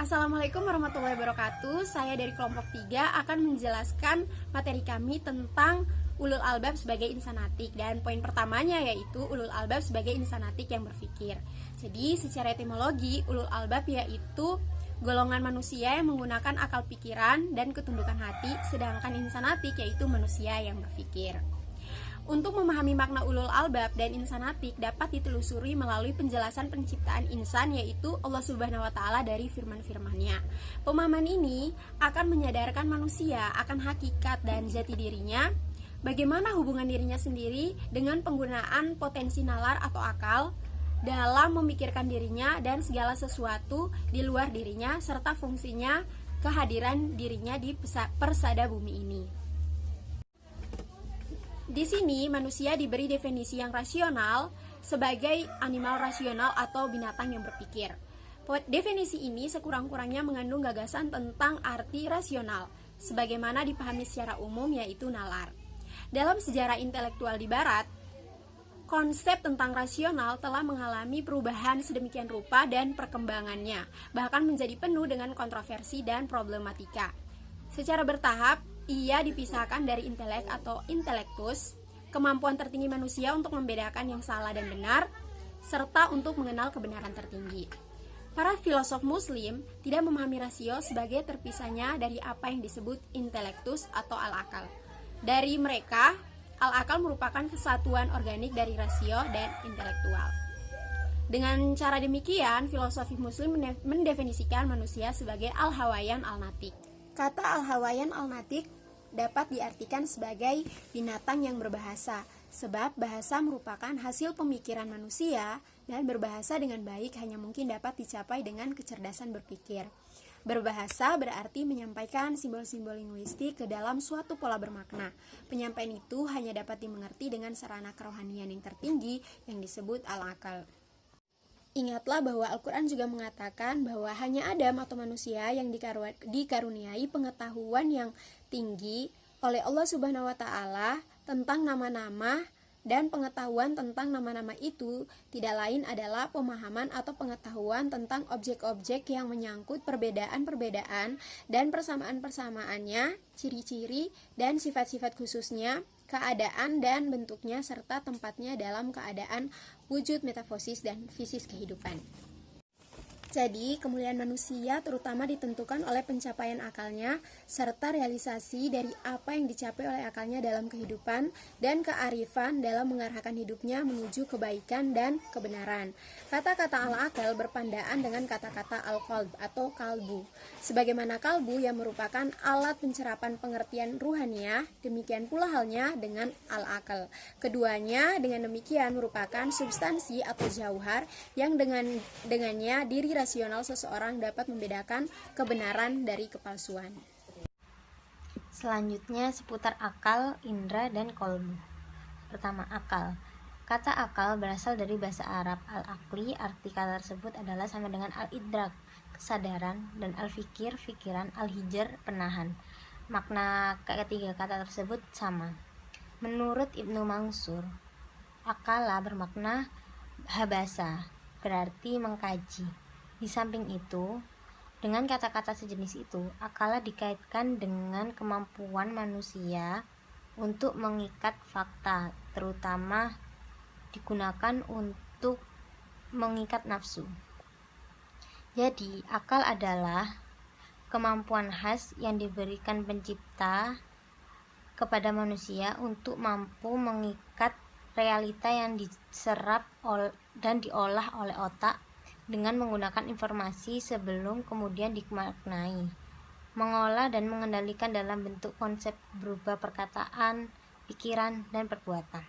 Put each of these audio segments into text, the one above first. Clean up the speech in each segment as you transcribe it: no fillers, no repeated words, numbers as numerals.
Assalamualaikum warahmatullahi wabarakatuh. Saya dari kelompok 3 akan menjelaskan materi kami tentang ulul albab sebagai insan atik. Dan poin pertamanya yaitu ulul albab sebagai insan atik yang berpikir. Jadi secara etimologi, ulul albab yaitu golongan manusia yang menggunakan akal pikiran dan ketundukan hati, sedangkan insan atik yaitu manusia yang berpikir. Untuk memahami makna ulul albab dan insan atik dapat ditelusuri melalui penjelasan penciptaan insan, yaitu Allah Subhanahu wa Ta'ala dari firman-firmannya. Pemahaman ini akan menyadarkan manusia akan hakikat dan jati dirinya, bagaimana hubungan dirinya sendiri dengan penggunaan potensi nalar atau akal dalam memikirkan dirinya dan segala sesuatu di luar dirinya, serta fungsinya kehadiran dirinya di persada bumi ini. Di sini manusia diberi definisi yang rasional sebagai animal rasional atau binatang yang berpikir. Definisi ini sekurang-kurangnya mengandung gagasan tentang arti rasional, sebagaimana dipahami secara umum yaitu nalar. Dalam sejarah intelektual di Barat, konsep tentang rasional telah mengalami perubahan sedemikian rupa dan perkembangannya, bahkan menjadi penuh dengan kontroversi dan problematika. Secara bertahap, ia dipisahkan dari intelek atau intelektus, kemampuan tertinggi manusia untuk membedakan yang salah dan benar, serta untuk mengenal kebenaran tertinggi. Para filosof muslim tidak memahami rasio sebagai terpisahnya dari apa yang disebut intelektus atau al-akal. Dari mereka, al-akal merupakan kesatuan organik dari rasio dan intelektual. Dengan cara demikian, filosofi muslim mendefinisikan manusia sebagai al-hawayan al-natik. Kata al-hawayan al-natik dapat diartikan sebagai binatang yang berbahasa, sebab bahasa merupakan hasil pemikiran manusia dan berbahasa dengan baik hanya mungkin dapat dicapai dengan kecerdasan berpikir. Berbahasa berarti menyampaikan simbol-simbol linguistik ke dalam suatu pola bermakna. Penyampaian itu hanya dapat dimengerti dengan sarana kerohanian yang tertinggi yang disebut al-akal. Ingatlah bahwa Al-Quran juga mengatakan bahwa hanya Adam atau manusia yang dikaruniai pengetahuan yang tinggi oleh Allah Subhanahu wa Ta'ala tentang nama-nama, dan pengetahuan tentang nama-nama itu tidak lain adalah pemahaman atau pengetahuan tentang objek-objek yang menyangkut perbedaan-perbedaan dan persamaan-persamaannya, ciri-ciri dan sifat-sifat khususnya, keadaan dan bentuknya, serta tempatnya dalam keadaan wujud metafisis dan fisis kehidupan. Jadi, kemuliaan manusia terutama ditentukan oleh pencapaian akalnya serta realisasi dari apa yang dicapai oleh akalnya dalam kehidupan dan kearifan dalam mengarahkan hidupnya menuju kebaikan dan kebenaran. Kata-kata al-akal berpandaan dengan kata-kata al-qalb atau kalbu. Sebagaimana kalbu yang merupakan alat pencerapan pengertian ruhaniah, demikian pula halnya dengan al-akal. Keduanya dengan demikian merupakan substansi atau jauhar yang dengannya diri rasional seseorang dapat membedakan kebenaran dari kepalsuan. Selanjutnya seputar akal, indra, dan kolbu. Pertama, akal. Kata akal berasal dari bahasa Arab al-akli. Arti kata tersebut adalah sama dengan al-idrak, kesadaran, dan al-fikir, fikiran, al-hijr, penahan. Makna ketiga kata tersebut sama. Menurut Ibnu Mansur, akala bermakna habasa, berarti mengkaji. Di samping itu, dengan kata-kata sejenis itu, akala dikaitkan dengan kemampuan manusia untuk mengikat fakta, terutama digunakan untuk mengikat nafsu. Jadi, akal adalah kemampuan khas yang diberikan pencipta kepada manusia untuk mampu mengikat realita yang diserap dan diolah oleh otak dengan menggunakan informasi sebelum kemudian dimaknai, mengolah dan mengendalikan dalam bentuk konsep berupa perkataan, pikiran, dan perbuatan.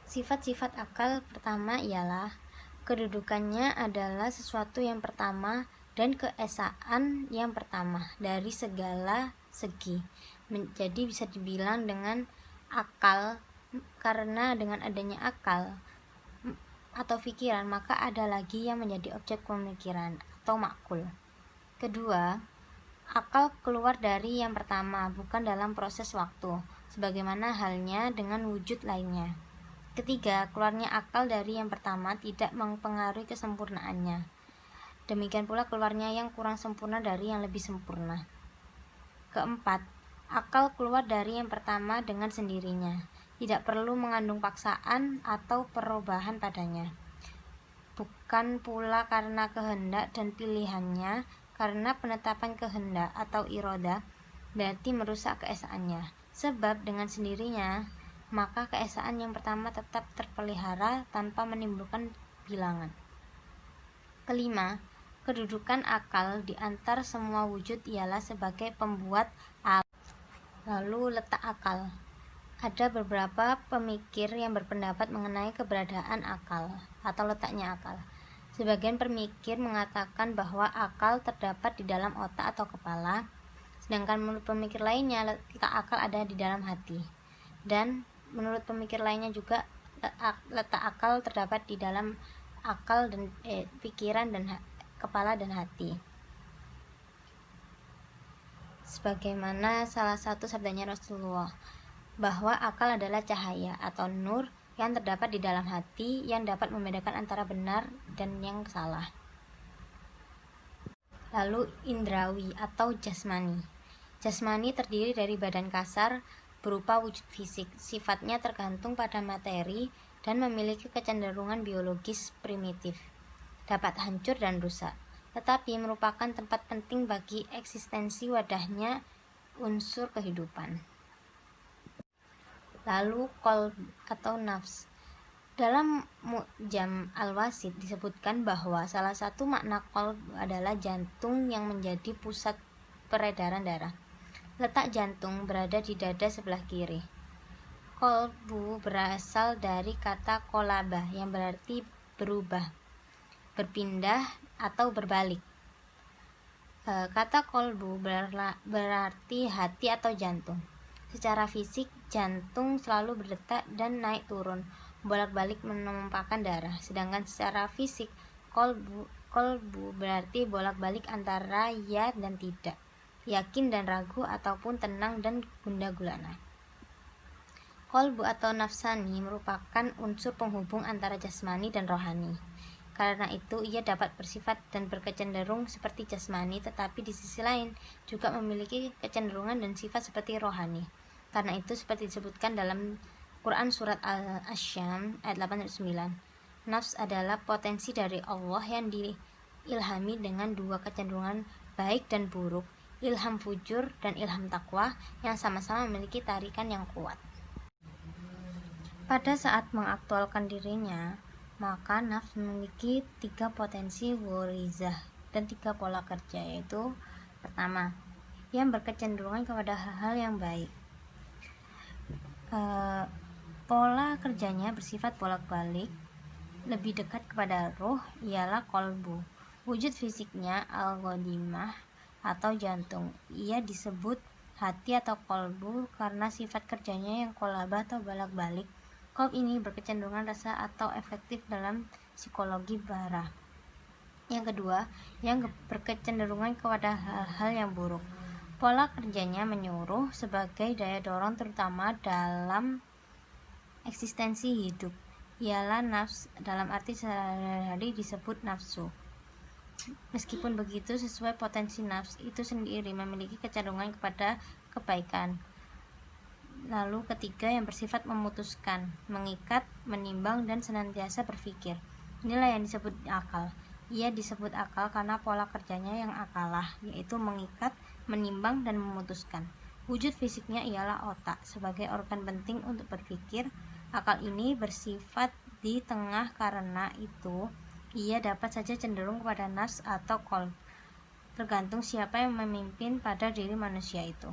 Sifat-sifat akal pertama ialah kedudukannya adalah sesuatu yang pertama dan keesaan yang pertama dari segala segi. Jadi bisa dibilang dengan akal, karena dengan adanya akal atau pikiran, maka ada lagi yang menjadi objek pemikiran atau makul. Kedua, akal keluar dari yang pertama, bukan dalam proses waktu, sebagaimana halnya dengan wujud lainnya. Ketiga, keluarnya akal dari yang pertama tidak mempengaruhi kesempurnaannya. Demikian pula keluarnya yang kurang sempurna dari yang lebih sempurna. Keempat, akal keluar dari yang pertama dengan sendirinya, tidak perlu mengandung paksaan atau perubahan padanya. Bukan pula karena kehendak dan pilihannya, karena penetapan kehendak atau iroda berarti merusak keesaannya. Sebab dengan sendirinya, maka keesaan yang pertama tetap terpelihara tanpa menimbulkan bilangan. Kelima, kedudukan akal di antara semua wujud ialah sebagai pembuat akal. Lalu letak akal. Ada beberapa pemikir yang berpendapat mengenai keberadaan akal atau letaknya akal. Sebagian pemikir mengatakan bahwa akal terdapat di dalam otak atau kepala, sedangkan menurut pemikir lainnya letak akal ada di dalam hati. Dan menurut pemikir lainnya juga letak akal terdapat di dalam akal dan pikiran dan kepala dan hati. Sebagaimana salah satu sabdanya Rasulullah, bahwa akal adalah cahaya atau nur yang terdapat di dalam hati yang dapat membedakan antara benar dan yang salah. Lalu indrawi atau jasmani. Jasmani terdiri dari badan kasar berupa wujud fisik, sifatnya tergantung pada materi dan memiliki kecenderungan biologis primitif, dapat hancur dan rusak, tetapi merupakan tempat penting bagi eksistensi wadahnya unsur kehidupan. Lalu qalb atau nafs. Dalam Mu'jam Al-Wasit disebutkan bahwa salah satu makna qalb adalah jantung yang menjadi pusat peredaran darah. Letak jantung berada di dada sebelah kiri. Qalbu berasal dari kata kolabah yang berarti berubah, berpindah atau berbalik. Kata qalbu berarti hati atau jantung. Secara fisik, jantung selalu berdetak dan naik turun, bolak-balik menumpahkan darah. Sedangkan secara fisik, qalbu berarti bolak-balik antara ya dan tidak, yakin dan ragu, ataupun tenang dan gundah gulana. Qalbu atau nafsani merupakan unsur penghubung antara jasmani dan rohani. Karena itu ia dapat bersifat dan berkecenderung seperti jasmani, tetapi di sisi lain juga memiliki kecenderungan dan sifat seperti rohani. Karena itu seperti disebutkan dalam Quran surat Al-Asyam ayat 8-9, nafs adalah potensi dari Allah yang diilhami dengan dua kecenderungan baik dan buruk, ilham fujur dan ilham takwa, yang sama-sama memiliki tarikan yang kuat. Pada saat mengaktualkan dirinya, maka nafs memiliki 3 potensi ghorizah dan 3 pola kerja, yaitu pertama, yang berkecenderungan kepada hal-hal yang baik. Pola kerjanya bersifat bolak-balik, lebih dekat kepada roh, ialah qalbu. Wujud fisiknya al-ghodimah atau jantung. Ia disebut hati atau qalbu karena sifat kerjanya yang kolabah atau bolak-balik. Qalb ini berkecenderungan rasa atau efektif dalam psikologi bara. Yang kedua, yang berkecenderungan kepada hal-hal yang buruk. Pola kerjanya menyuruh sebagai daya dorong terutama dalam eksistensi hidup. Ialah nafs, dalam arti sehari-hari disebut nafsu. Meskipun begitu, sesuai potensi nafs itu sendiri memiliki kecenderungan kepada kebaikan. Lalu ketiga, yang bersifat memutuskan, mengikat, menimbang, dan senantiasa berpikir. Inilah yang disebut akal. Ia disebut akal karena pola kerjanya yang akalah, yaitu mengikat, menimbang, dan memutuskan. Wujud fisiknya ialah otak sebagai organ penting untuk berpikir. Akal ini bersifat di tengah, karena itu ia dapat saja cenderung kepada nafs atau qalb, tergantung siapa yang memimpin pada diri manusia itu.